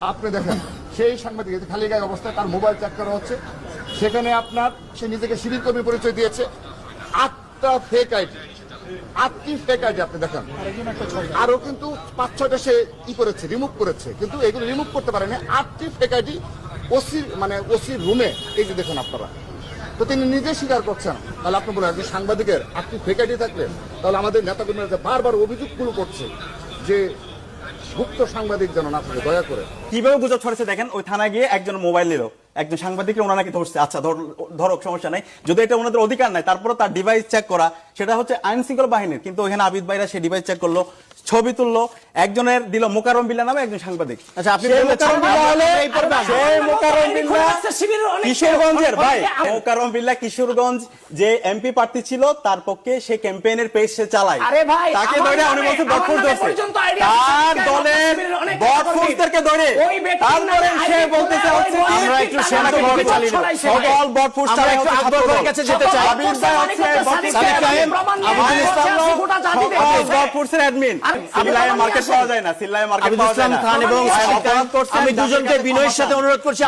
আপনি দেখেন সেই সাংবাদিক খালি গায়ে অবস্থায় তার মোবাইল চেক করা হচ্ছে, সেখানে আপনার সে নিজেকে শিবির কর্মী পরিচয় দিয়েছে। 8টা ফেক আইডি, 8টি ফেক আইডি আপনি দেখেন। আরো কিন্তু 5-6টা সে করেছে, রিমুভ করেছে, কিন্তু এগুলো রিমুভ করতে পারেনি। 8টি ফেক আইডি ওসির রুমে, এই যে দেখুন আপনারা। তো তিনি নিজে স্বীকার করছেন। তাহলে আপনি বলেন যে সাংবাদিকের 8টি ফেক আইডি থাকলে তাহলে আমাদের নেতাকর্মীরা বারবার অভিযোগগুলো করছে যে গুপ্ত সাংবাদিক যেন না থাকে, দয়া করে। কিভাবে গুজব ছড়াচ্ছে দেখেন, ওই থানায় গিয়ে একজন মোবাইল নিল, একজন সাংবাদিককে ওনারা নাকি ধরছে। আচ্ছা ধরক, সমস্যা নাই, যদি এটা ওনাদের অধিকার নাই, তারপরে তার ডিভাইস চেক করা সেটা হচ্ছে আইন শৃঙ্খলা বাহিনীর। কিন্তু ওখানে আবিদ ভাইরা সেই ডিভাইস চেক করলো, ছবি তুললো, একজনের দিল মোকাররম বিল্লাহ নামে একজন সাংবাদিক। আচ্ছা, আপনি কিশোরগঞ্জের ভাই, মোকাররম বিল্লাহ কিশোরগঞ্জ যে এমপি প্রার্থী ছিল তার পক্ষে সে ক্যাম্পেইনের পেজ সে চালায়, তাকে ধরে উনি বলছে বটফোর্স ধরছে, তার দলের বটফোর্সদেরকে ধরে তারপরে সে বলতেছে হচ্ছে আমরা একটু সেনাকে ভোটে চালিয়ে দেব, সকল বটফোর্স চালিয়ে হচ্ছে ছাত্রদের কাছে যেতে চাই। আবিদ ভাই হচ্ছে বটফোর্সের অ্যাডমিন। সিল্লায় মার্কেট পাওয়া যায় না, সিল্লায় মার্কেট পাওয়া যায় না। আমি দুজনকে বিনয়ের সাথে অনুরোধ করছি।